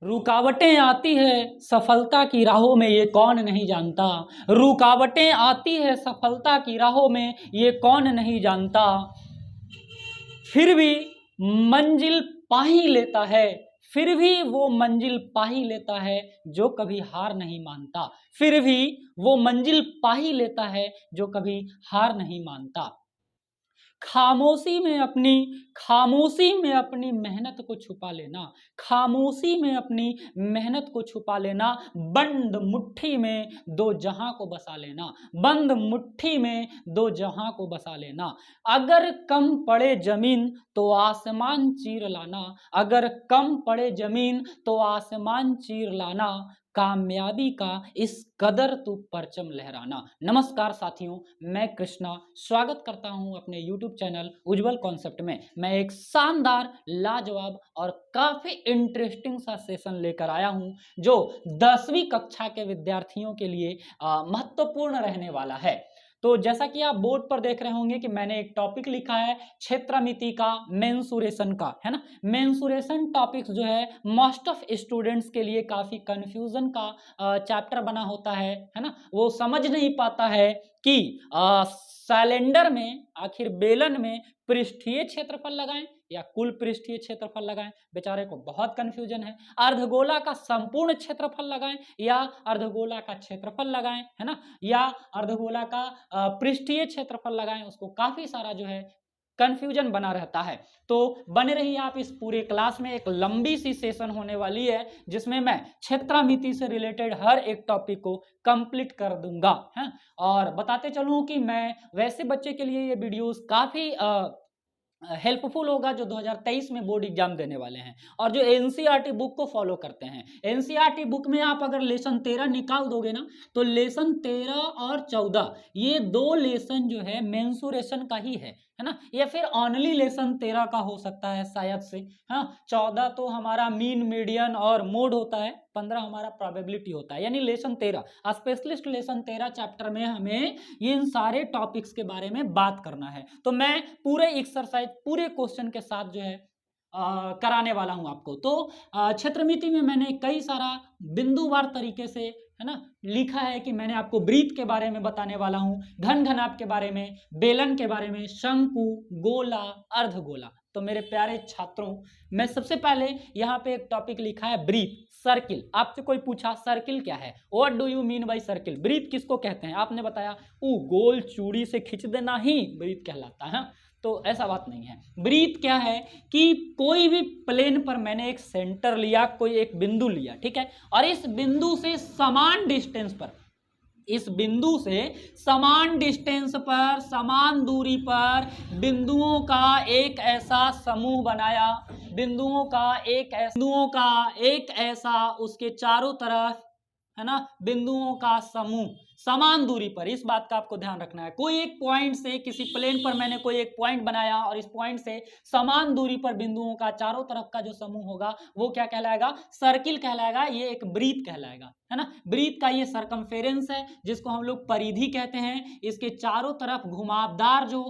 रुकावटें आती है सफलता की राहों में, ये कौन नहीं जानता। रुकावटें आती है सफलता की राहों में, ये कौन नहीं जानता। फिर भी मंजिल पा ही लेता है, फिर भी वो मंजिल पा ही लेता है जो कभी हार नहीं मानता। फिर भी वो मंजिल पा ही लेता है जो कभी हार नहीं मानता। खामोशी में अपनी मेहनत को छुपा लेना, खामोशी में अपनी मेहनत को छुपा लेना। बंद मुट्ठी में दो जहां को बसा लेना, बंद मुट्ठी में दो जहां को बसा लेना। अगर कम पड़े जमीन तो आसमान चीर लाना, अगर कम पड़े जमीन तो आसमान चीर लाना। कामयाबी का इस कदर तू परचम लहराना। नमस्कार साथियों, मैं कृष्णा स्वागत करता हूं अपने YouTube चैनल उज्जवल कॉन्सेप्ट में। मैं एक शानदार, लाजवाब और काफी इंटरेस्टिंग सा सेशन लेकर आया हूं जो 10वीं कक्षा के विद्यार्थियों के लिए महत्वपूर्ण रहने वाला है। तो जैसा कि आप बोर्ड पर देख रहे होंगे कि मैंने एक टॉपिक लिखा है क्षेत्रमिति का, मेंसुरेशन का, है ना। मेंसुरेशन टॉपिक्स जो है मोस्ट ऑफ स्टूडेंट्स के लिए काफी कंफ्यूजन का चैप्टर बना होता है ना। वो समझ नहीं पाता है कि सिलेंडर में आखिर बेलन में पृष्ठीय क्षेत्रफल लगाएं या कुल पृष्ठीय क्षेत्रफल लगाएं। बेचारे को बहुत कंफ्यूजन है। अर्धगोला का संपूर्ण क्षेत्रफल लगाएं या अर्धगोला का क्षेत्रफल लगाएं, है ना, या अर्धगोला का पृष्ठीय क्षेत्रफल लगाएं। उसको काफी सारा जो है कंफ्यूजन बना रहता है। तो बने रहिए आप इस पूरे क्लास में। एक लंबी सी सेशन होने वाली है जिसमें मैं क्षेत्रमिति से रिलेटेड हर एक टॉपिक को कंप्लीट कर दूंगा, है। और बताते चलूं कि मैं वैसे बच्चे के लिए ये वीडियोस काफी हेल्पफुल होगा जो 2023 में बोर्ड एग्जाम देने वाले हैं और जो एनसीईआरटी बुक को फॉलो करते हैं। एनसीईआरटी बुक में आप अगर लेसन 13 निकाल दोगे ना तो लेसन 13 और 14 ये दो लेसन जो है मेंसुरेशन का ही है ना, या फिर ओनली लेसन 13 का हो सकता है शायद से। हाँ, 14 तो हमारा मीन, मीडियन और मोड होता है, 15 हमारा प्रोबेबिलिटी होता है, यानी लेसन 13 स्पेशलिस्ट लेसन 13 चैप्टर में हमें इन सारे टॉपिक्स के बारे में बात करना है। तो मैं पूरे एक्सरसाइज, पूरे क्वेश्चन के साथ जो है कराने वाला हूं आपको। तो क्षेत्रमिति में मैंने कई सारा बिंदुवार तरीके से, है ना, लिखा है कि मैंने आपको ब्रीथ के बारे में बताने वाला हूं, घन घनाभ के बारे में, बेलन के बारे में, शंकु, गोला, अर्धगोला। तो मेरे प्यारे छात्रों, मैं सबसे पहले यहाँ पे एक टॉपिक लिखा है ब्रीथ, सर्किल। आपसे कोई पूछा सर्किल क्या है, what do you mean by circle, breadth किसको कहते हैं, आपने बताया गोल चूड़ी से खींच देना ही ब्रीथ कहलाता है। तो ऐसा बात नहीं है। ब्रीथ क्या है कि कोई भी प्लेन पर मैंने एक सेंटर लिया, कोई एक बिंदु लिया, ठीक है, और इस बिंदु से समान डिस्टेंस पर, इस बिंदु से समान डिस्टेंस पर, समान दूरी पर बिंदुओं का एक ऐसा समूह बनाया, बिंदुओं का एक ऐसा उसके चारों तरफ, है ना, बिंदुओं का समूह समान दूरी पर। इस बात का आपको ध्यान रखना है। कोई एक पॉइंट से, किसी प्लेन पर मैंने कोई एक पॉइंट बनाया और इस पॉइंट से समान दूरी पर बिंदुओं का चारों तरफ का जो समूह होगा वो क्या कहलाएगा, सर्किल कहलाएगा। ये एक ब्रीथ कहलाएगा, है ना। ब्रीथ का ये सरकमफेरेंस है जिसको हम लोग परिधि कहते हैं। इसके चारों तरफ घुमावदार जो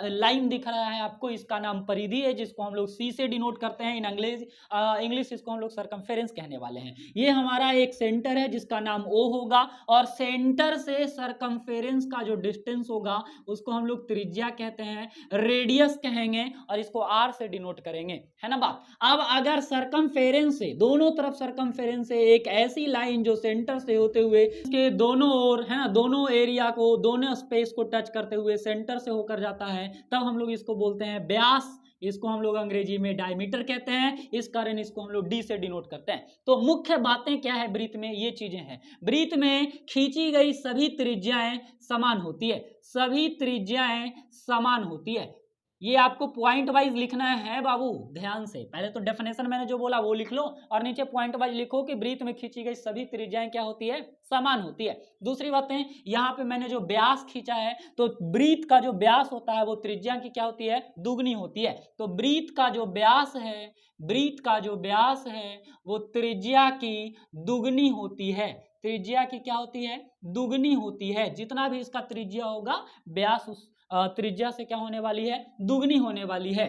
लाइन दिख रहा है आपको, इसका नाम परिधि है, जिसको हम लोग सी से डिनोट करते हैं। इन इंग्लिश इसको हम लोग सरकमफेरेंस कहने वाले हैं। ये हमारा एक सेंटर है जिसका नाम ओ होगा और सेंटर से सरकमफेरेंस का जो डिस्टेंस होगा उसको हम लोग त्रिज्या कहते हैं, रेडियस कहेंगे और इसको आर से डिनोट करेंगे, है ना बात। अब अगर सरकमफेरेंस से, दोनों तरफ सरकमफेरेंस से एक ऐसी लाइन जो सेंटर से होते हुए इसके दोनों ओर, है ना, दोनों एरिया को, दोनों स्पेस को टच करते हुए सेंटर से होकर जाता है, तब हम लोग इसको बोलते हैं व्यास। इसको हम लोग अंग्रेजी में डायमीटर कहते हैं, इस कारण इसको हम लोग डी से डिनोट करते हैं। तो मुख्य बातें क्या है ब्रीथ में, ये चीजें हैं। ब्रीथ में खींची गई सभी त्रिज्याएं समान होती है, सभी त्रिज्याएं समान होती है। ये आपको पॉइंट वाइज लिखना है बाबू, ध्यान से। पहले तो डेफिनेशन मैंने जो बोला वो लिख लो और नीचे पॉइंट वाइज लिखो कि ब्रीथ में खींची गई सभी त्रिज्याएं क्या होती है, समान होती है। दूसरी बातें, यहाँ पे मैंने जो व्यास खींचा है तो ब्रीथ का जो व्यास होता है वो त्रिज्या की क्या होती है, दुगनी होती है। तो ब्रीथ का जो व्यास है, ब्रीथ का जो व्यास है वो त्रिज्या की दुगनी होती है। त्रिज्या की क्या होती है, दुगनी होती है। जितना भी इसका त्रिज्या होगा व्यास उस त्रिज्या से क्या होने वाली है, दुगनी होने वाली है।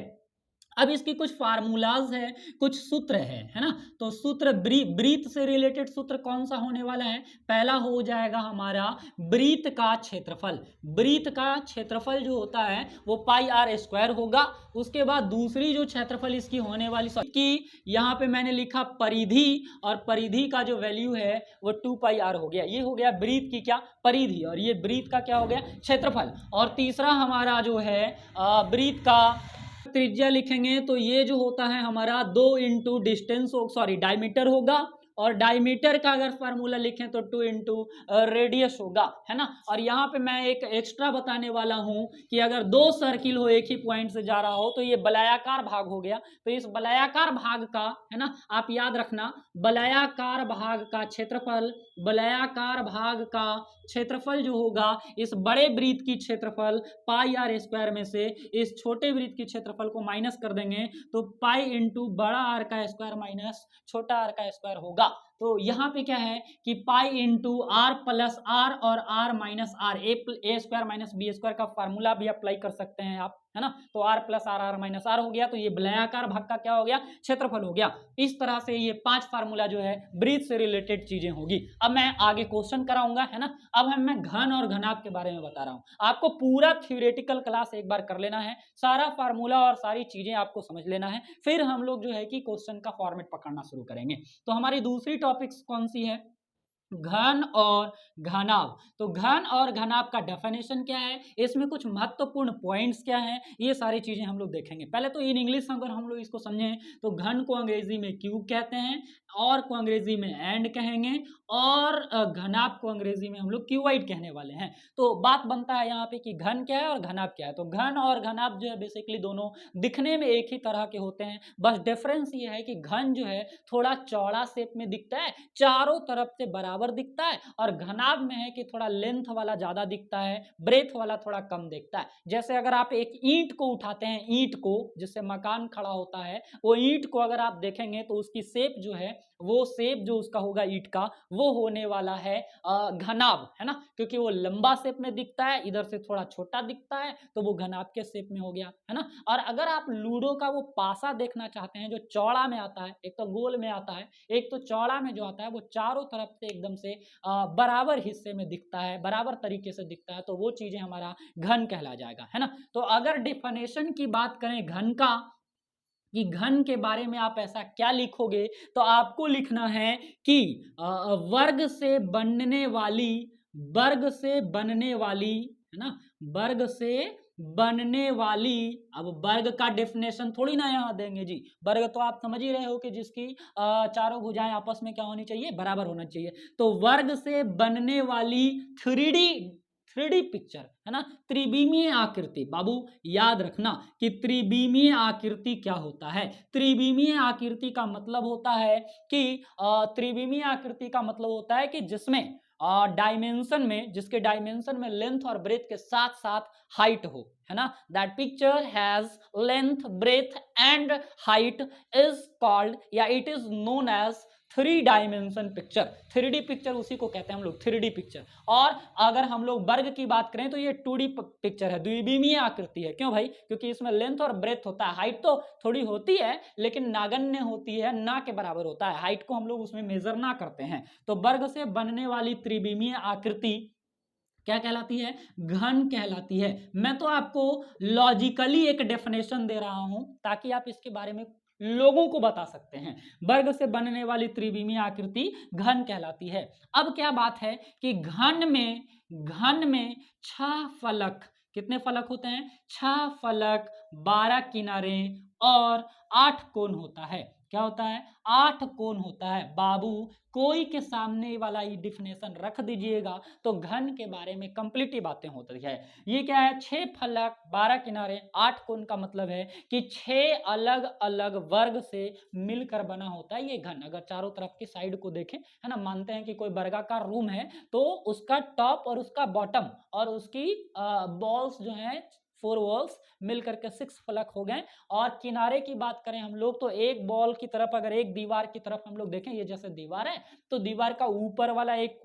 अब इसकी कुछ फार्मूलाज है, कुछ सूत्र है ना। तो सूत्र ब्रीथ से रिलेटेड सूत्र कौन सा होने वाला है? पहला हो जाएगा हमारा ब्रीथ का क्षेत्रफल। ब्रीथ का क्षेत्रफल जो होता है वो पाई आर स्क्वायर होगा। उसके बाद दूसरी जो क्षेत्रफल इसकी होने वाली कि यहाँ पे मैंने लिखा परिधि, और परिधि का जो वैल्यू है वो 2 पाई आर हो गया। ये हो गया ब्रीथ की क्या? परिधि, और ये ब्रीथ का क्या हो गया? क्षेत्रफल। और तीसरा हमारा जो है ब्रीथ का त्रिज्या लिखेंगे तो ये जो होता है हमारा 2 इंटू डिस्टेंस, सॉरी डायमीटर होगा, और डायमीटर का अगर फार्मूला लिखें तो 2 इंटू रेडियस होगा, है ना। और यहाँ पे मैं एक एक्स्ट्रा बताने वाला हूँ कि अगर दो सर्किल हो, एक ही पॉइंट से जा रहा हो, तो ये बलायाकार भाग हो गया। तो इस बलायाकार भाग का, है ना, आप याद रखना, बलायाकार भाग का क्षेत्रफल, बलायाकार भाग का क्षेत्रफल जो होगा इस बड़े वृत्त की क्षेत्रफल पाई आर स्क्वायर में से इस छोटे वृत्त की क्षेत्रफल को माइनस कर देंगे तो पाई इंटू बड़ा आर का स्क्वायर माइनस छोटा आर का स्क्वायर होगा। तो यहाँ पे क्या है कि pi into are plus r और r minus r, a square minus b square का फार्मूला भी अप्लाई कर सकते हैं आप, है ना। तो r plus r, r minus r हो गया, तो ये बलायाकार भाग का क्या हो गया? क्षेत्रफल हो गया। इस तरह से ये 5 फार्मूला जो है ब्रीथ से रिलेटेड चीजें होगी। अब मैं आगे क्वेश्चन कराऊंगा, है ना। अब मैं घन और घनाभ के बारे में बता रहा हूं। आपको पूरा थ्योरेटिकल क्लास एक बार कर लेना है, सारा फार्मूला और सारी चीजें आपको समझ लेना है, फिर हम लोग जो है कि क्वेश्चन का फॉर्मेट पकड़ना शुरू करेंगे। तो हमारी दूसरी टॉपिक्स कौन सी है? घन और घनाभ। तो घन और घनाभ का डेफिनेशन क्या है, इसमें कुछ महत्वपूर्ण पॉइंट्स क्या हैं, ये सारी चीजें हम लोग देखेंगे। पहले तो इन इंग्लिश अगर हम लोग इसको समझें तो घन को अंग्रेजी में क्यूब कहते हैं, और को अंग्रेजी में एंड कहेंगे, और घनाभ को अंग्रेजी में हम लोग क्यूबाइड कहने वाले हैं। तो बात बनता है यहाँ पे कि घन क्या है और घनाभ क्या है। तो घन और घनाभ जो है बेसिकली दोनों दिखने में एक ही तरह के होते हैं, बस डिफरेंस ये है कि घन जो है थोड़ा चौड़ा शेप में दिखता है, चारों तरफ से बराबर दिखता है, और घनाभ में है कि थोड़ा लेंथ वाला ज्यादा दिखता है, ब्रेथ वाला थोड़ा कम दिखता है। जैसे अगर आप एक ईंट को उठाते हैं, ईंट को जिससे मकान खड़ा होता है, वो ईंट को अगर आप देखेंगे तो उसकी शेप जो है, वो शेप जो उसका होगा ईंट का, वो होने वाला है घनाभ, है ना, क्योंकि वो लंबा शेप में दिखता है, इधर से थोड़ा छोटा दिखता है, तो वो घनाभ के शेप में हो गया, है ना। और अगर आप लूडो का वो पासा देखना चाहते हैं जो चौड़ा में आता है, एक तो गोल में आता है, एक तो चौड़ा में जो आता है वो चारों तरफ से एकदम से बराबर हिस्से में दिखता है, बराबर तरीके से दिखता है, तो वो चीजें हमारा घन कहला जाएगा, है ना। तो अगर डिफिनेशन की बात करें घन का, कि घन के बारे में आप ऐसा क्या लिखोगे, तो आपको लिखना है कि वर्ग से बनने वाली, वर्ग से बनने वाली, है ना, वर्ग से बनने वाली। अब वर्ग का डेफिनेशन थोड़ी ना यहाँ देंगे जी, वर्ग तो आप समझ ही रहे हो कि जिसकी चारों भुजाएं आपस में क्या होनी चाहिए? बराबर होना चाहिए। तो वर्ग से बनने वाली 3D पिक्चर, है ना, त्रिविमीय आकृति। बाबू याद रखना कि त्रिविमीय आकृति क्या होता है। त्रिविमीय आकृति का मतलब होता है कि त्रिविमीय आकृति का मतलब होता है कि जिसमें डायमेंशन में, जिसके डायमेंशन में लेंथ और ब्रेथ के साथ साथ हाइट हो, है ना। That picture has length, breadth and height is called, या it is known as 3 dimension picture. 3D picture उसी को कहते हैं हम लोग, 3D पिक्चर। और अगर हम लोग वर्ग की बात करें तो ये 2D पिक्चर है, द्विविमीय आकृति है। क्यों भाई? क्योंकि इसमें लेंथ और ब्रेथ होता है, हाइट तो थोड़ी होती है लेकिन नागन्य होती है, ना के बराबर होता है, हाइट को हम लोग उसमें मेजर ना करते हैं। तो वर्ग से बनने वाली त्रिविमीय आकृति क्या कहलाती है? घन कहलाती है। मैं तो आपको लॉजिकली एक डेफिनेशन दे रहा हूं ताकि आप इसके बारे में लोगों को बता सकते हैं। वर्ग से बनने वाली त्रिविमीय आकृति घन कहलाती है। अब क्या बात है कि घन में 6 फलक, कितने फलक होते हैं? 6 फलक, 12 किनारे और 8 कोण होता है। क्या होता है? 8 कोण होता है। बाबू कोई के सामने वाला ये डिफिनेशन रख दीजिएगा तो घन के बारे में कंप्लीट बातें होती है। ये क्या है? 6 फलक, 12 किनारे, 8 कोण का मतलब है कि 6 अलग अलग वर्ग से मिलकर बना होता है ये घन। अगर चारों तरफ की साइड को देखें, है ना, मानते हैं कि कोई वर्गाकार रूम है तो उसका टॉप और उसका बॉटम और उसकी बॉल्स जो है 4 वॉल्स मिल करके 6 फलक हो गए। और किनारे की बात करें हम लोग तो एक बॉल की तरफ, अगर एक दीवार की तरफ हम लोग देखें, ये जैसे दीवार है तो दीवार का ऊपर वाला एक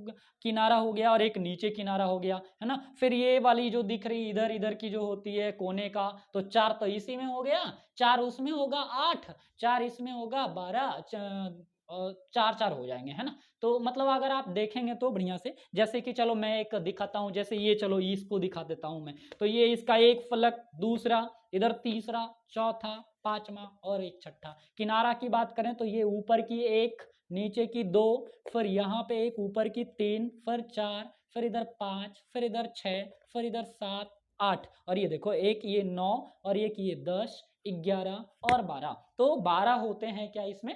किनारा हो गया और एक नीचे किनारा हो गया, है ना। फिर ये वाली जो दिख रही इधर इधर की जो होती है कोने का, तो 4 तो इसी में हो गया, 4 उसमें होगा 8, 4 इसमें होगा 12, 4 हो जाएंगे, है ना। तो मतलब अगर आप देखेंगे तो बढ़िया से, जैसे कि चलो मैं एक दिखाता हूं, जैसे ये, चलो इसको दिखा देता हूं मैं। तो ये इसका एक फलक, दूसरा, इधर तीसरा, चौथा, पांचवा और एक छठा। किनारा की बात करें तो ये ऊपर की एक, नीचे की 2, फिर यहाँ पे एक ऊपर की 3, फिर 4, फिर इधर 5, फिर इधर 6, फिर इधर 7, 8, और ये देखो एक ये 9 और एक ये 10, 11 और 12। तो 12 होते हैं क्या इसमें,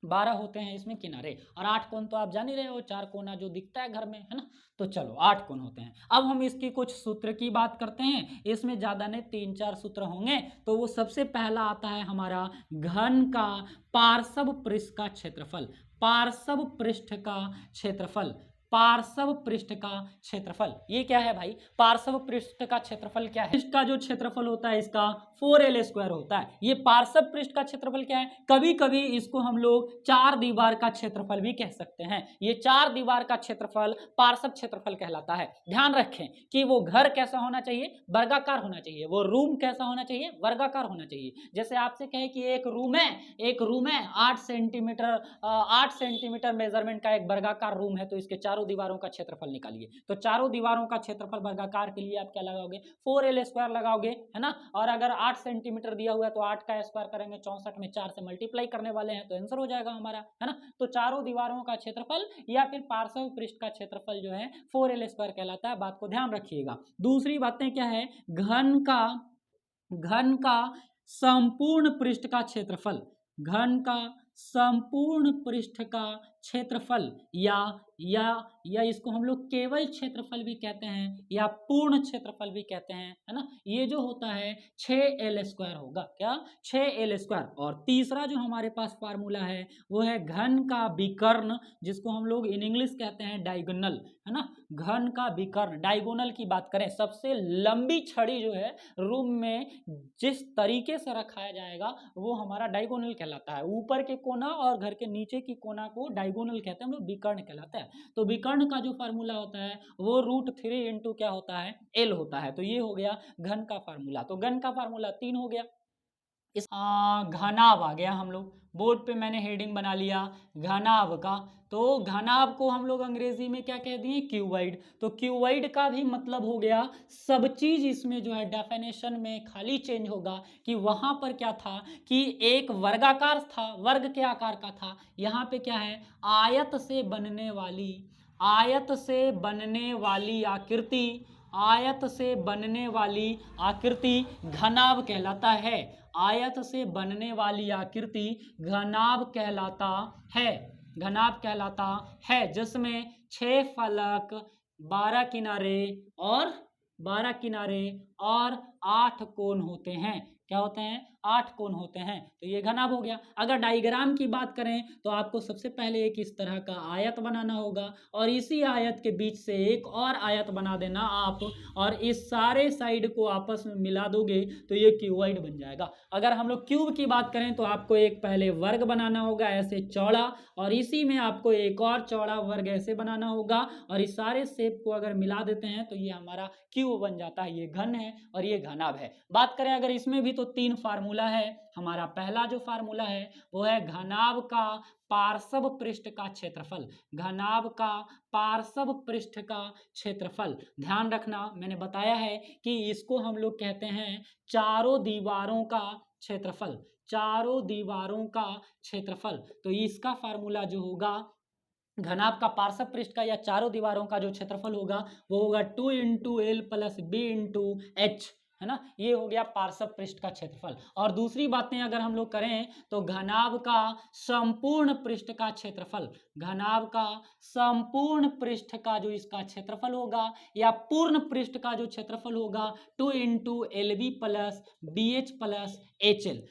12 होते हैं इसमें किनारे। और 8 कोण तो आप जान ही रहे हो, 4 कोना जो दिखता है घर में, है ना। तो चलो 8 कोण होते हैं। अब हम इसकी कुछ सूत्र की बात करते हैं। इसमें ज्यादा नहीं 3-4 सूत्र होंगे। तो वो सबसे पहला आता है हमारा घन का पार्श्व पृष्ठ का क्षेत्रफल, पार्श्व पृष्ठ का क्षेत्रफल, पार्श्व पृष्ठ का क्षेत्रफल। ये क्या है भाई, पार्श्व पृष्ठ का क्षेत्रफल क्या है, पृष्ठ का जो क्षेत्रफल होता है इसका 4l² होता है। ये पार्श्व पृष्ठ का क्षेत्रफल क्या है, कभी कभी इसको हम लोग 4 दीवार का क्षेत्रफल भी कह सकते हैं। ये 4 दीवार का क्षेत्रफल पार्श्व क्षेत्रफल कहलाता है। ध्यान रखें कि वो घर कैसा होना चाहिए, वर्गाकार होना चाहिए। वो रूम कैसा होना चाहिए, वर्गाकार होना चाहिए। जैसे आपसे कहे कि एक रूम है, एक रूम है 8 सेंटीमीटर मेजरमेंट का एक वर्गाकार रूम है, तो इसके चारों दीवारों का क्षेत्रफल निकालिए। तो चारों दीवारों का क्षेत्रफल वर्गाकार के लिए आप क्या लगाओगे, 4l² लगाओगे, है ना। और अगर 8 सेंटीमीटर दिया हुआ है तो 8 का स्क्वायर करेंगे, 64 में 4 से मल्टीप्लाई करने वाले हैं, तो आंसर हो जाएगा हमारा, है ना। तो चारों दीवारों का क्षेत्रफल या फिर पार्श्व पृष्ठ का क्षेत्रफल जो है 4l² कहलाता है। बात को ध्यान रखिएगा। दूसरी बातें क्या है, घन का संपूर्ण पृष्ठ का क्षेत्रफल, घन का संपूर्ण पृष्ठ का क्षेत्रफल या इसको हम लोग केवल क्षेत्रफल भी कहते हैं या पूर्ण क्षेत्रफल भी कहते हैं, है ना। ये जो होता है 6l² होगा, क्या 6l²। और तीसरा जो हमारे पास फार्मूला है वो है घन का विकर्ण, जिसको हम लोग इन इंग्लिश कहते हैं डायगोनल, है ना। घन का विकर्ण, डायगोनल की बात करें, सबसे लंबी छड़ी जो है रूम में जिस तरीके से रखाया जाएगा वो हमारा डायगोनल कहलाता है। ऊपर के कोना और घर के नीचे की कोना को डायगोनल कहते हैं, हम लोग विकर्ण कहलाता है। तो विकर्ण का जो फार्मूला होता है वो √3 इंटू क्या होता है, l होता है। तो ये हो गया घन का फार्मूला। तो घन का फार्मूला 3 हो गया। इस घनाभ आ गया, हम लोग बोर्ड पे मैंने हेडिंग बना लिया घनाभ का। तो घनाभ को हम लोग अंग्रेजी में क्या कह दिए, क्यूबॉइड। तो क्यूबॉइड का भी मतलब हो गया, सब चीज इसमें जो है डेफिनेशन में खाली चेंज होगा कि वहां पर क्या था कि एक वर्गाकार था, वर्ग के आकार का था। यहाँ पे क्या है, आयत से बनने वाली, आयत से बनने वाली आकृति, आयत से बनने वाली आकृति घनाभ कहलाता है। आयत से बनने वाली आकृति घनाभ कहलाता है, घनाभ कहलाता है, जिसमें 6 फलक, 12 किनारे और 12 किनारे और 8 कोण होते हैं। क्या होते हैं, 8 कोण होते हैं। तो ये घनाभ हो गया। अगर डायग्राम की बात करें तो आपको सबसे पहले एक इस तरह का आयत बनाना होगा और इसी आयत के बीच से एक और आयत बना देना आप, और इस सारे साइड को आपस में मिला दोगे तो ये क्यूबॉइड बन जाएगा। अगर हम लोग क्यूब की बात करें तो आपको एक पहले वर्ग बनाना होगा ऐसे चौड़ा, और इसी में आपको एक और चौड़ा वर्ग ऐसे बनाना होगा, और इस सारे शेप को अगर मिला देते हैं तो ये हमारा क्यूब बन जाता है। ये घन है और ये घनाभ है। बात करें अगर इसमें भी तो 3 फार्मूला है। हमारा पहला जो फार्मूला है वो है घनाभ का पार्श्व पृष्ठ का क्षेत्रफल, घनाभ का पार्श्व पृष्ठ का क्षेत्रफल। ध्यान रखना, मैंने बताया है कि इसको हम लोग कहते हैं चारों दीवारों का क्षेत्रफल, चारों दीवारों का क्षेत्रफल। तो इसका फार्मूला जो होगा घनाभ का पार्श्व पृष्ठ का या चारों दीवारों का जो क्षेत्रफल होगा वो होगा 2 into L plus B into H, है ना। ये हो गया पार्श्व पृष्ठ का क्षेत्रफल। और दूसरी बातें अगर हम लोग करें तो घनाभ का संपूर्ण पृष्ठ का क्षेत्रफल, घनाभ का संपूर्ण पृष्ठ का जो इसका क्षेत्रफल होगा या पूर्ण पृष्ठ का जो क्षेत्रफल होगा 2 into L B plus B H plus H L,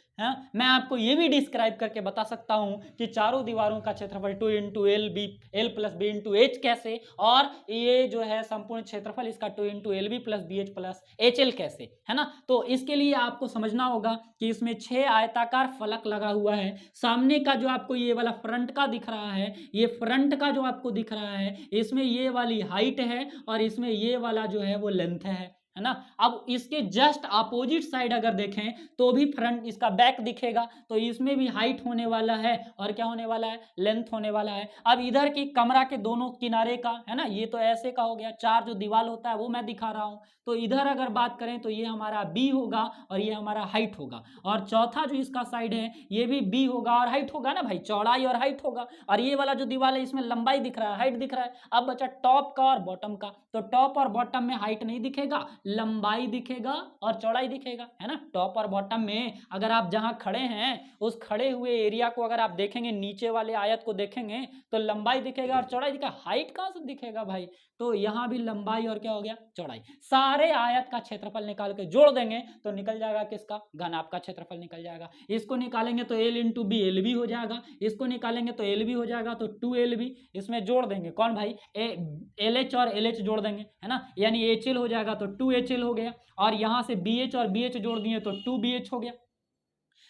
मैं आपको ये भी डिस्क्राइब करके बता सकता हूं कि चारों दीवारों का क्षेत्रफल 2 into L B L plus B into H कैसे, और ये जो है संपूर्ण क्षेत्रफल इसका 2 into L B plus B H plus H L कैसे, है ना। तो इसके लिए आपको समझना होगा कि इसमें 6 आयताकार फलक लगा हुआ है। सामने का जो आपको ये वाला फ्रंट का दिख रहा है, ये फ्रंट का जो आपको दिख रहा है, इसमें ये वाली हाइट है और इसमें ये वाला जो है वो लेंथ है ना। अब इसके जस्ट अपोजिट साइड अगर देखें तो भी फ्रंट इसका बैक दिखेगा, तो इसमें भी हाइट होने वाला है और क्या होने वाला है, लेंथ होने वाला है। अब इधर की कमरा के दोनों किनारे का है ना, ये तो ऐसे का हो गया, चार जो दीवार होता है वो मैं दिखा रहा हूं। तो इधर अगर बात करें तो ये हमारा बी होगा और ये हमारा हाइट होगा, और चौथा जो इसका साइड है ये भी बी होगा और हाइट होगा ना भाई, चौड़ाई और हाइट होगा। और ये वाला जो दीवार है इसमें लंबाई दिख रहा है, हाइट दिख रहा है। अब बचा टॉप का और बॉटम का, तो टॉप और बॉटम में हाइट नहीं दिखेगा, लंबाई दिखेगा और चौड़ाई दिखेगा, है ना। टॉप और बॉटम में अगर आप जहां खड़े हैं उस खड़े हुए एरिया को अगर आप देखेंगे, नीचे वाले आयत को देखेंगे तो लंबाई दिखेगा और चौड़ाई दिखेगा, हाइट कहां से दिखेगा भाई। तो यहां भी लंबाई और क्या हो गया, चौड़ाई। सारे आयत का क्षेत्रफल निकाल के जोड़ देंगे तो निकल जाएगा किसका, घनाभ का क्षेत्रफल निकल जाएगा। इसको निकालेंगे तो L into B L B हो जाएगा, इसको निकालेंगे तो एल बी हो जाएगा, तो 2LB। इसमें जोड़ देंगे कौन भाई, एल एच और एल एच जोड़ देंगे, है ना, यानी एच एल हो जाएगा तो 2HL हो गया, और यहां से BH और BH जोड़ दिए तो 2BH हो गया।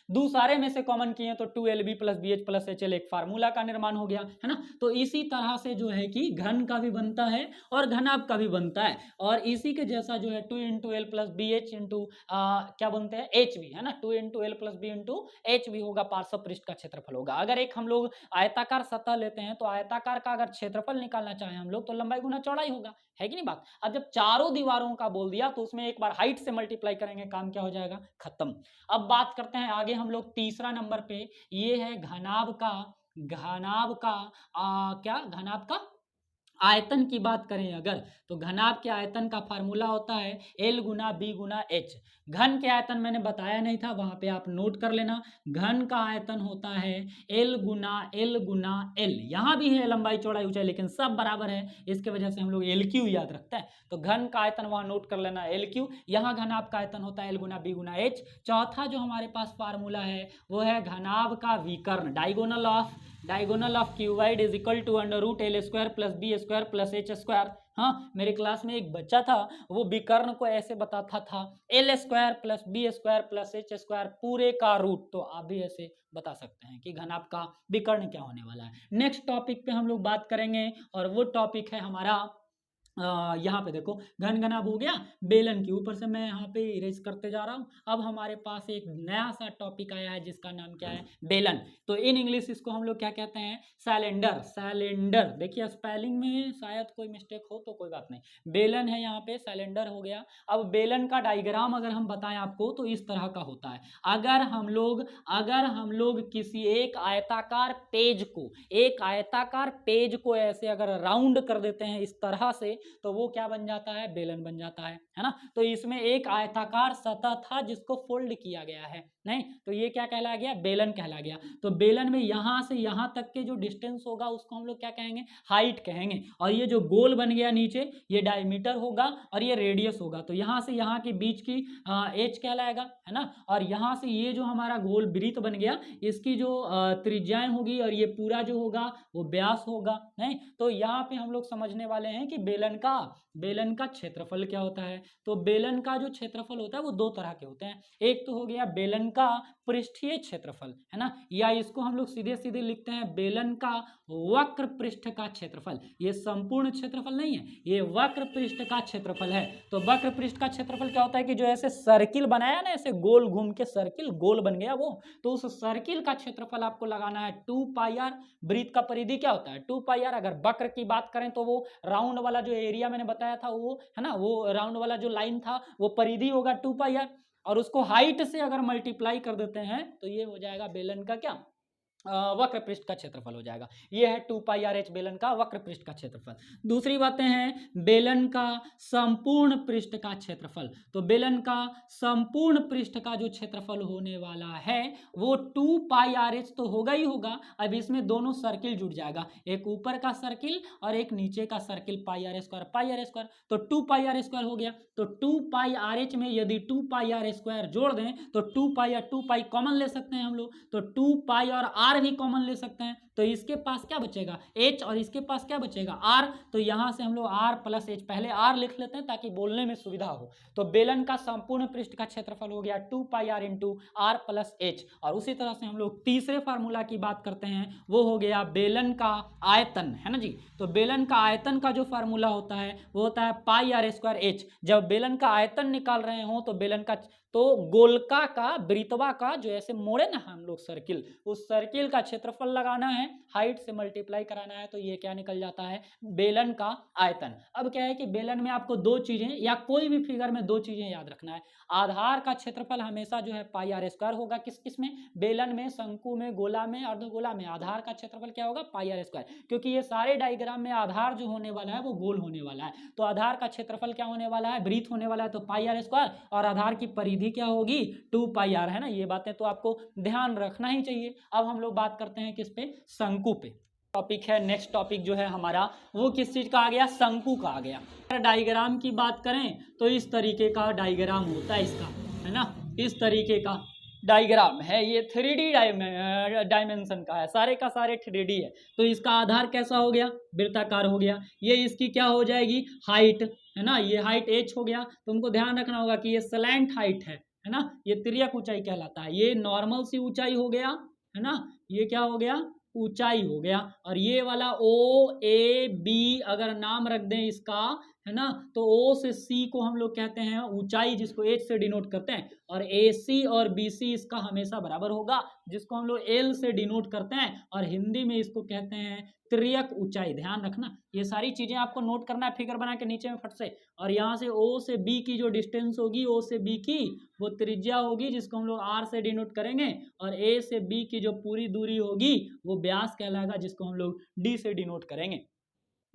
दूसरे में से कॉमन किए तो 2LB plus BH plus HL एक फार्मूला का निर्माण हो गया, है ना। तो इसी तरह से जो है कि घन का भी बनता है और घनाभ का भी बनता है, और इसी के जैसा जो है 2 into L plus B H into क्या बनते हैं, एच बी, है ना। 2 into L plus B into H B होगा, पार्श्व पृष्ठ का क्षेत्रफल होगा। अगर एक हम लोग आयताकार सतह लेते हैं तो आयताकार का अगर क्षेत्रफल निकालना चाहें हम लोग तो लंबाई गुना चौड़ाई होगा, है कि नहीं बात। अब जब चारों दीवारों का बोल दिया तो उसमें एक बार हाइट से मल्टीप्लाई करेंगे, काम क्या हो जाएगा, खत्म। अब बात करते हैं आगे हम लोग तीसरा नंबर पे, ये है घनाभ का, क्या घनाभ का आयतन की बात करें अगर, तो घनाभ के आयतन का फार्मूला होता है L गुना बी गुना एच। घन के आयतन मैंने बताया नहीं था, वहां पे आप नोट कर लेना। घन का आयतन होता है L गुना L। यहाँ भी है लंबाई चौड़ाई ऊंचाई, लेकिन सब बराबर है, इसके वजह से हम लोग LQ याद रखते हैं। तो घन का आयतन वहां नोट कर लेना LQ। यहाँ घनाभ का आयतन होता है L गुना बी गुना एच। चौथा जो हमारे पास फार्मूला है वो है घनाभ का विकर्ण, diagonal of cuboid is equal to under root L square plus B square plus H square. हाँ, मेरे क्लास में एक बच्चा था, वो विकर्ण को ऐसे बताता था, L square plus B square plus H square पूरे का रूट। तो आप भी ऐसे बता सकते हैं कि घनाभ का विकर्ण क्या होने वाला है। नेक्स्ट टॉपिक पे हम लोग बात करेंगे, और वो टॉपिक है हमारा यहाँ पे देखो, घन घनाभ हो गया, बेलन के ऊपर से मैं यहाँ पे इरेज करते जा रहा हूँ। अब हमारे पास एक नया सा टॉपिक आया है जिसका नाम क्या है, बेलन। तो इन इंग्लिश इसको हम लोग क्या कहते हैं, सैलेंडर। देखिए स्पेलिंग में शायद कोई मिस्टेक हो तो कोई बात नहीं, बेलन है यहाँ पे, सैलेंडर हो गया। अब बेलन का डायग्राम अगर हम बताएं आपको तो इस तरह का होता है। अगर हम लोग किसी एक आयताकार पेज को ऐसे अगर राउंड कर देते हैं इस तरह से, तो वो क्या बन जाता है, बेलन बन जाता है ना। तो इसमें एक आयताकार सतह था जिसको फोल्ड किया गया है, नहीं तो ये क्या कहला गया, बेलन कहला गया। तो बेलन में यहां से यहां तक के जो डिस्टेंस होगा उसको हम लोग क्या कहेंगे, हाइट कहेंगे। और ये जो गोल बन गया नीचे, ये डायमीटर होगा और ये रेडियस होगा। तो यहां से यहां के बीच की एच कहलाएगा, है ना। और यहां से ये जो हमारा गोल वृत्त बन गया, इसकी जो त्रिज्याएं होगी और ये पूरा जो होगा वो व्यास होगा, नहीं। तो यहाँ पे हम लोग समझने वाले हैं कि बेलन का क्षेत्रफल क्या होता है। तो बेलन का जो क्षेत्रफल होता है वो दो तरह के होते हैं। एक तो हो गया बेलन का पृष्ठीय क्षेत्रफल, है ना, या इसको हम लोग सीधे सीधे लिखते हैं बेलन का वक्र पृष्ठ का क्षेत्रफल। ये संपूर्ण क्षेत्रफल नहीं है, ये वक्र पृष्ठ का क्षेत्रफल है। तो वक्र पृष्ठ का क्षेत्रफल क्या होता है कि जो ऐसे सर्किल बनाया ना, ऐसे गोल घूम के सर्किल गोल बन गया वो, तो उस सर्किल का क्षेत्रफल आपको लगाना है 2πr। वृत्त का परिधि क्या होता है, 2πr। अगर वक्र की बात करें तो वो राउंड वाला जो एरिया मैंने बताया था वो, है ना, वो राउंड वाला जो लाइन था वो परिधि होगा 2πr, और उसको हाइट से अगर मल्टीप्लाई कर देते हैं तो ये हो जाएगा बेलन का क्या, वक्र पृष्ठ का क्षेत्रफल हो जाएगा। ये है 2 पाई आर एच बेलन का वक्र पृष्ठ का क्षेत्रफल। दूसरी बातें हैं बेलन का संपूर्ण पृष्ठ का क्षेत्रफल। तो बेलन का संपूर्ण पृष्ठ का जो क्षेत्रफल होने वाला है वो 2 पाई आर एच तो होगा ही होगा। अब इसमें दोनों सर्किल जुड़ जाएगा, एक ऊपर का सर्किल और एक नीचे का सर्किल, पाई आर स्क्वायर। तो 2 पाई आर स्क्वायर हो गया। तो 2 पाई आर एच में यदि 2 पाई आर स्क्वायर जोड़ दें तो 2 पाई या 2 पाई कॉमन ले सकते हैं हम लोग, तो 2 पाई और आर भी कॉमन ले सकते हैं। तो इसके पास क्या बचेगा h और इसके पास क्या बचेगा r। तो यहां से हम लोग r प्लस h, पहले r लिख लेते हैं ताकि बोलने में सुविधा हो। तो बेलन का संपूर्ण पृष्ठ का क्षेत्रफल हो गया 2 pi r into are plus H. और उसी तरह से हम लोग तीसरे फार्मूला की बात करते हैं, वो हो गया बेलन का आयतन, है ना जी। तो बेलन का आयतन का जो फार्मूला होता है वो होता है पाई आर स्क्वायर एच। जब बेलन का आयतन निकाल रहे हो तो बेलन का, तो गोलका का, वृत्तवा का जो ऐसे मोड़े ना हम लोग सर्किल, उस सर्किल का क्षेत्रफल लगाना है, हाइट से मल्टीप्लाई कराना है, तो ये क्या निकल जाता है बेलन का आयतन। अब क्या है कि बेलन में आपको दो चीजें या कोई भी फिगर में दो चीजें याद रखना है। आधार का क्षेत्रफल हमेशा जो है पाई आर स्क्वायर होगा, किस में, बेलन में, शंकु में, गोला में, अर्धगोला में आधार का क्षेत्रफल क्या होगा पाई आर स्क्वायर, क्योंकि ये सारे डायग्राम में आधार जो होने वाला है वो गोल होने वाला है। तो आधार का क्षेत्रफल क्या होने वाला है, वृत्त होने वाला है, तो पाई आर स्क्वायर, और आधार की परिधि क्या होगी 2 पाई आर, है ना। ये बातें तो आपको ध्यान रखना ही चाहिए। अब हम लोग बात करते हैं किस पे, शंकु पे। टॉपिक है, नेक्स्ट टॉपिक जो है हमारा वो किस चीज का आ गया, शंकु का आ गया। डायग्राम की बात करें तो इस तरीके का डायग्राम होता है इसका, है ना, इस तरीके का डायग्राम है। ये 3D डायमेंशन का है, सारे का सारे 3D है। तो इसका आधार कैसा हो गया, वृत्ताकार हो गया। ये इसकी क्या हो जाएगी, हाइट, है ना, ये हाइट h हो गया। तुमको ध्यान रखना होगा कि ये स्लैंट हाइट है ना, ये तिर्यक ऊंचाई कहलाता है। ये नॉर्मल सी ऊंचाई हो गया, है ना, ये क्या हो गया, ऊंचाई हो गया। और ये वाला ओ ए बी अगर नाम रख दें इसका, है ना, तो ओ से सी को हम लोग कहते हैं ऊंचाई, जिसको एच से डिनोट करते हैं। और ए सी और बी सी इसका हमेशा बराबर होगा, जिसको हम लोग एल से डिनोट करते हैं। और हिंदी में इसको कहते हैं तिर्यक ऊंचाई। ध्यान रखना, ये सारी चीजें आपको नोट करना है फिगर बना के नीचे में फट से। और यहाँ से ओ से बी की जो डिस्टेंस होगी, ओ से बी की वो त्रिज्या होगी, जिसको हम लोग आर से डिनोट करेंगे। और ए से बी की जो पूरी दूरी होगी वो व्यास कहलाएगा, जिसको हम लोग डी से डिनोट करेंगे।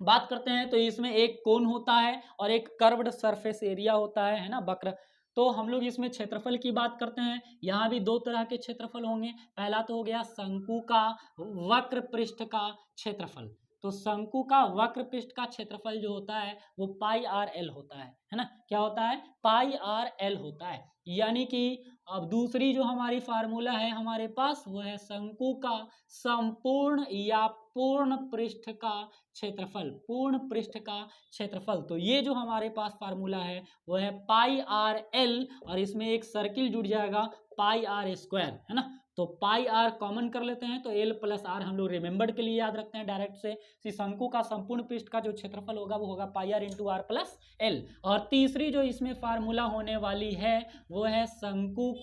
बात करते हैं तो इसमें एक कोन होता है और एक कर्व्ड सरफेस एरिया होता है ना, वक्र। तो हम लोग इसमें क्षेत्रफल की बात करते हैं। यहाँ भी दो तरह के क्षेत्रफल होंगे। पहला तो हो गया शंकु का वक्र पृष्ठ का क्षेत्रफल। तो शंकु का वक्र पृष्ठ का क्षेत्रफल जो होता है वो पाई आर एल होता है ना, क्या होता है, पाई आर एल होता है। यानी कि अब दूसरी जो हमारी फार्मूला है हमारे पास वो है शंकु का संपूर्ण या पूर्ण पृष्ठ का क्षेत्रफल, पूर्ण पृष्ठ का क्षेत्रफल। तो ये जो हमारे पास फार्मूला है वो है पाई आर एल, और इसमें एक सर्किल जुड़ जाएगा पाई आर स्क्वायर, है ना। तो पाई आर कॉमन कर लेते हैं, तो एल प्लस आर हम लोग रिमेंबर्ड के लिए याद रखते हैं डायरेक्ट से। शंकु का संपूर्ण पृष्ठ का जो क्षेत्रफल होगा वो होगा pi r into are plus l. और तीसरी जो इसमें फार्मूला होने वाली है वो है शंकु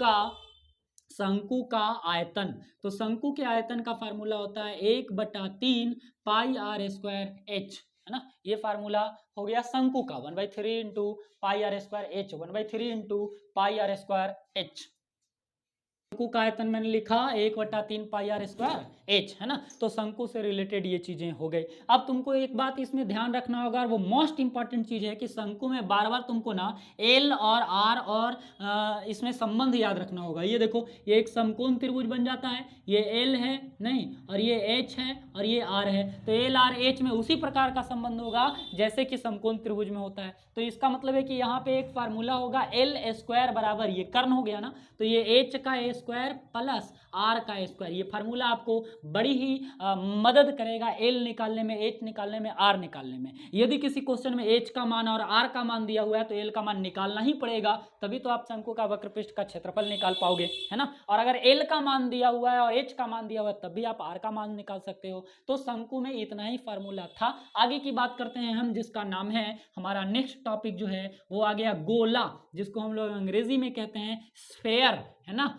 का आयतन। तो शंकु के आयतन का फार्मूला होता है 1/3 पाई आर स्क्वायर एच, है ना। ये फार्मूला हो गया शंकु का 1/3 into pi R square H, 1/3 into pi R square H. शंकु का आयतन मैंने लिखा 1/3 पाई आर स्क्वायर एच, है ना। तो शंकु से रिलेटेड ये चीजें हो गई। अब तुमको एक बात इसमें ध्यान रखना होगा, और वो मोस्ट इंपॉर्टेंट चीज है कि शंकु में बार बार तुमको ना एल और आर और इसमें संबंध याद रखना होगा। ये देखो, ये एक समकोण त्रिभुज बन जाता है, ये एल है नहीं, और ये एच है और ये आर है। तो एल आर एच में उसी प्रकार का संबंध होगा जैसे कि समकोण त्रिभुज में होता है। तो इसका मतलब है कि यहाँ पे एक फार्मूला होगा एल स्क्वायर बराबर, ये कर्ण हो गया ना, तो ये एच का स्क्वायर प्लस आर का स्क्वायर। ये फार्मूला आपको बड़ी ही मदद करेगा एल निकालने में, एच निकालने में, आर निकालने में। यदि किसी क्वेश्चन में एच का मान और आर का मान दिया हुआ है तो एल का मान निकालना ही पड़ेगा, तभी तो आप शंकु का वक्र पृष्ठ का क्षेत्रफल निकाल पाओगे, है ना। और अगर एल का मान दिया हुआ है और एच का मान दिया हुआ है तब भी आप आर का मान निकाल सकते हो। तो शंकु में इतना ही फार्मूला था। आगे की बात करते हैं हम, जिसका नाम है हमारा नेक्स्ट टॉपिक जो है वो आ गया गोला, जिसको हम लोग अंग्रेजी में कहते हैं स्फेयर, है ना।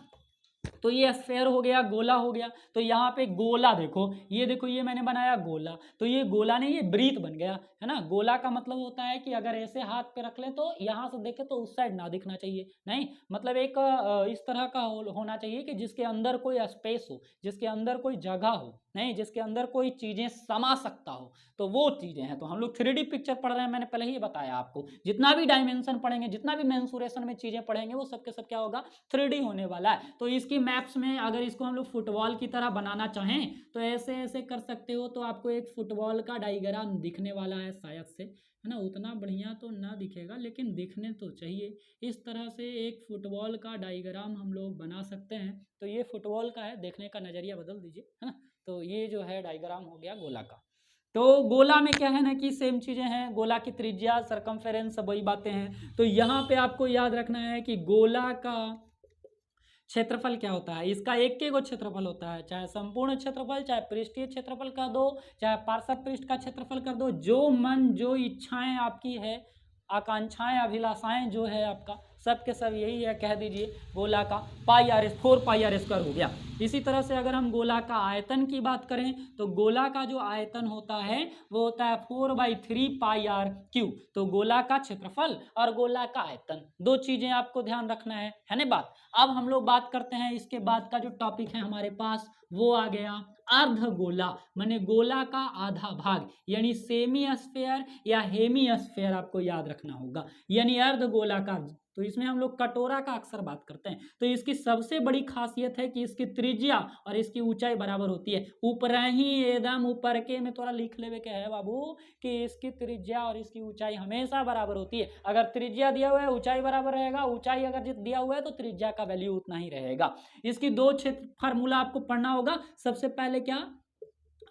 तो ये स्फेयर हो गया, गोला हो गया। तो यहाँ पे गोला देखो ये मैंने बनाया गोला, तो ये गोला नहीं, ये वृत्त बन गया, है ना। गोला का मतलब होता है कि अगर ऐसे हाथ पे रख ले तो यहाँ से देखे तो उस साइड ना दिखना चाहिए, नहीं, मतलब एक इस तरह का होना चाहिए कि जिसके अंदर कोई स्पेस हो, जिसके अंदर कोई जगह हो, नहीं, जिसके अंदर कोई चीजें समा सकता हो, तो वो चीजें हैं। तो हम लोग 3D पिक्चर पढ़ रहे हैं, मैंने पहले ही बताया आपको, जितना भी डायमेंशन पढ़ेंगे, जितना भी मेंसुरेशन में चीजें पढ़ेंगे, वो सब के सब क्या होगा, 3D होने वाला है। तो इसकी मैप्स में अगर इसको हम लोग फुटबॉल की तरह बनाना चाहें तो ऐसे ऐसे कर सकते हो। तो आपको एक फुटबॉल का डायग्राम दिखने वाला है शायद से, है ना। उतना बढ़िया तो ना दिखेगा लेकिन दिखने तो चाहिए। इस तरह से एक फुटबॉल का डायग्राम हम लोग बना सकते हैं। तो ये फुटबॉल का है, देखने का नज़रिया बदल दीजिए, है ना। तो ये जो है डायग्राम हो गया गोला का। तो गोला में क्या है ना कि सेम चीज़ें हैं, गोला की त्रिज्या, सरकमफेरेंस, सब वही बातें हैं। तो यहाँ पे आपको याद रखना है कि गोला का क्षेत्रफल क्या होता है, इसका एक के गो क्षेत्रफल होता है, चाहे संपूर्ण क्षेत्रफल, चाहे पृष्ठीय क्षेत्रफल कर दो, चाहे पार्श्व पृष्ठ का क्षेत्रफल कर दो, जो मन जो इच्छाएं आपकी है, आकांक्षाएं, अभिलाषाएं जो है आपका, सब के सब यही है, कह दीजिए गोला का पाई आर एस 4πr² हो गया। इसी तरह से अगर हम गोला का आयतन की बात करें तो गोला का जो आयतन होता है वो होता है 4/3πr³। तो गोला का क्षेत्रफल और गोला का आयतन, दो चीजें आपको ध्यान रखना है ना बात। अब हम लोग बात करते हैं, इसके बाद का जो टॉपिक है हमारे पास वो आ गया अर्ध गोला, माने गोला का आधा भाग, यानी सेमी स्फेयर या हेमी स्फेयर आपको याद रखना होगा, यानी अर्ध गोला का। तो इसमें हम लोग कटोरा का अक्सर बात करते हैं। तो इसकी सबसे बड़ी खासियत है कि इसकी त्रिज्या और इसकी ऊंचाई बराबर होती है। ऊपर ही एकदम ऊपर के में थोड़ा लिख लेवे के है बाबू कि इसकी त्रिज्या और इसकी ऊंचाई हमेशा बराबर होती है। अगर त्रिज्या दिया हुआ है ऊंचाई बराबर रहेगा, ऊंचाई अगर दिया हुआ है तो त्रिज्या का वैल्यू उतना ही रहेगा। इसकी दो क्षेत्र फार्मूला आपको पढ़ना होगा। सबसे पहले क्या,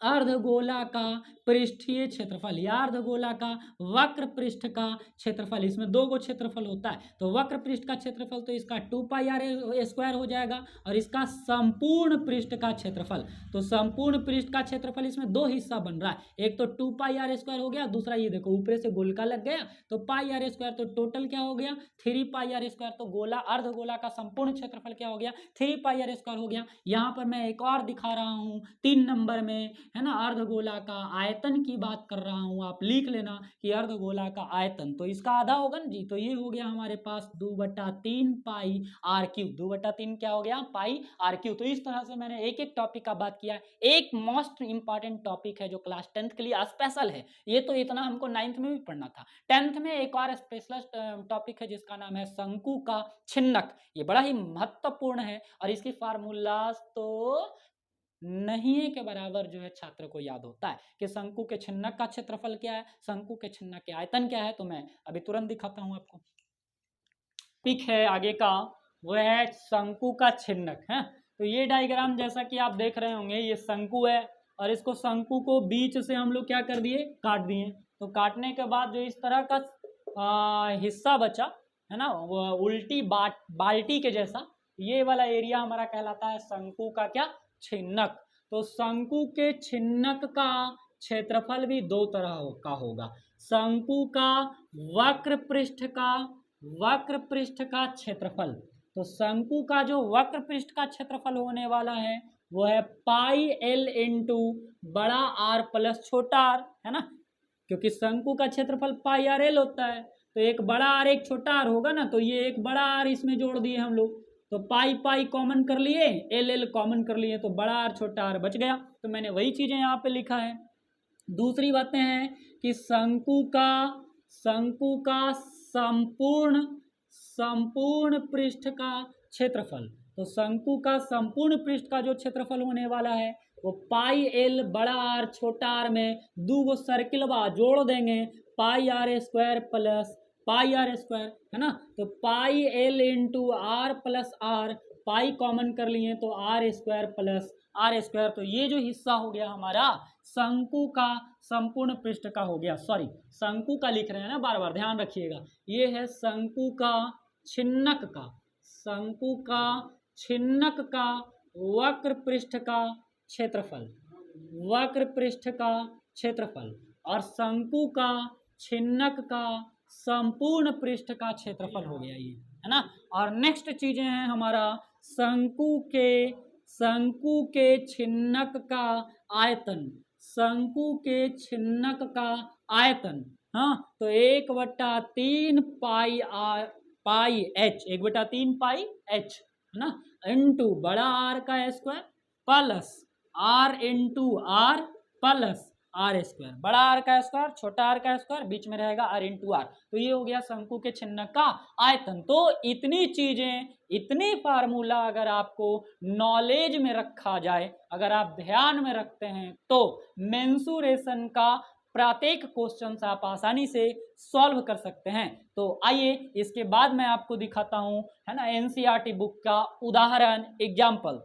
अर्धगोला का पृष्ठीय क्षेत्रफल या अर्धगोला का वक्र पृष्ठ का क्षेत्रफल, इसमें दो गो क्षेत्रफल होता है। तो वक्र पृष्ठ का क्षेत्रफल तो इसका 2πr² हो जाएगा, और इसका संपूर्ण पृष्ठ का क्षेत्रफल, तो संपूर्ण पृष्ठ का क्षेत्रफल इसमें दो हिस्सा बन रहा है, एक तो 2πr² हो गया, दूसरा ये देखो ऊपर से गोलका लग गया तो πr², तो टोटल क्या हो गया 3πr²। तो गोला अर्धगोला का संपूर्ण क्षेत्रफल क्या हो गया 3πr² हो गया। यहाँ पर मैं एक और दिखा रहा हूँ 3 नंबर में, है ना, अर्धगोला का आयतन की बात कर रहा हूं, आप लिख लेना कि अर्धगोला का आयतन तो इसका आधा होगा ना जी। तो ये हो गया हमारे पास 2/3πr³, 2/3 क्या हो गया πr³। तो इस तरह से मैंने एक एक टॉपिक का बात किया। एक मोस्ट इंपॉर्टेंट टॉपिक है जो क्लास 10th के लिए स्पेशल है, ये तो इतना हमको 9th में भी पढ़ना था। 10th में एक और स्पेशल टॉपिक है जिसका नाम है शंकु का छिन्नक। ये बड़ा ही महत्वपूर्ण है और इसकी फार्मूलाज तो नहीं के बराबर जो है छात्र को याद होता है कि शंकु के छिन्नक का क्षेत्रफल क्या है, शंकु के छिन्नक के आयतन क्या है। तो मैं अभी तुरंत दिखाता हूं आपको। पिक है आगे का, वो है शंकु का छिन्नक है। तो ये डायग्राम जैसा कि आप देख रहे होंगे, ये शंकु है और इसको शंकु को बीच से हम लोग क्या कर दिए, काट दिए। तो काटने के बाद जो इस तरह का हिस्सा बचा है ना, वो उल्टी बाल्टी के जैसा, ये वाला एरिया हमारा कहलाता है शंकु का क्या, छिन्नक। तो शंकु के छिन्नक का क्षेत्रफल भी दो तरह का होगा। शंकु का वक्र पृष्ठ का क्षेत्रफल, तो शंकु का जो वक्र पृष्ठ का क्षेत्रफल होने वाला है वो है πl इंटू बड़ा R प्लस छोटा r, है ना, क्योंकि शंकु का क्षेत्रफल πrl होता है। तो एक बड़ा R एक छोटा r होगा ना, तो ये एक बड़ा R इसमें जोड़ दिए हम लोग, तो पाई कॉमन कर लिए, एल कॉमन कर लिए, तो बड़ा R छोटा r बच गया। तो मैंने वही चीजें यहाँ पे लिखा है। दूसरी बातें हैं कि शंकु का संपूर्ण पृष्ठ का क्षेत्रफल, तो शंकु का संपूर्ण पृष्ठ का जो क्षेत्रफल होने वाला है वो πl बड़ा R छोटा r में दो गो सर्किल जोड़ देंगे, πr² प्लस πr², है ना। तो πl into R plus R, pi common कर लिए तो R² प्लस R²। तो ये जो हिस्सा हो गया हमारा शंकु का संपूर्ण पृष्ठ का हो गया, सॉरी शंकु का लिख रहे हैं ना बार बार, ध्यान रखिएगा। ये है शंकु का छिन्नक का वक्र पृष्ठ का क्षेत्रफल, और शंकु का छिन्नक का संपूर्ण पृष्ठ का क्षेत्रफल हो गया ये, है ना। और नेक्स्ट चीजें हैं हमारा शंकु के छिन्नक का आयतन, शंकु के छिन्नक का आयतन, हाँ, तो 1/3 पाई एच, 1/3 पाई एच, है ना, इंटू बड़ा आर का square plus R into are plus R square, बड़ा आर का स्क्वायर छोटा आर का स्क्वायर, बीच में रहेगा आर इंटू आर। तो ये हो गया शंकु के छिन्नक का आयतन। तो इतनी चीजें, इतनी फार्मूला अगर आपको नॉलेज में रखा जाए, अगर आप ध्यान में रखते हैं, तो मेंसुरेशन का प्रत्येक क्वेश्चन आप आसानी से सॉल्व कर सकते हैं। तो आइए इसके बाद मैं आपको दिखाता हूं, है ना, एनसीईआरटी बुक का उदाहरण एग्जाम्पल।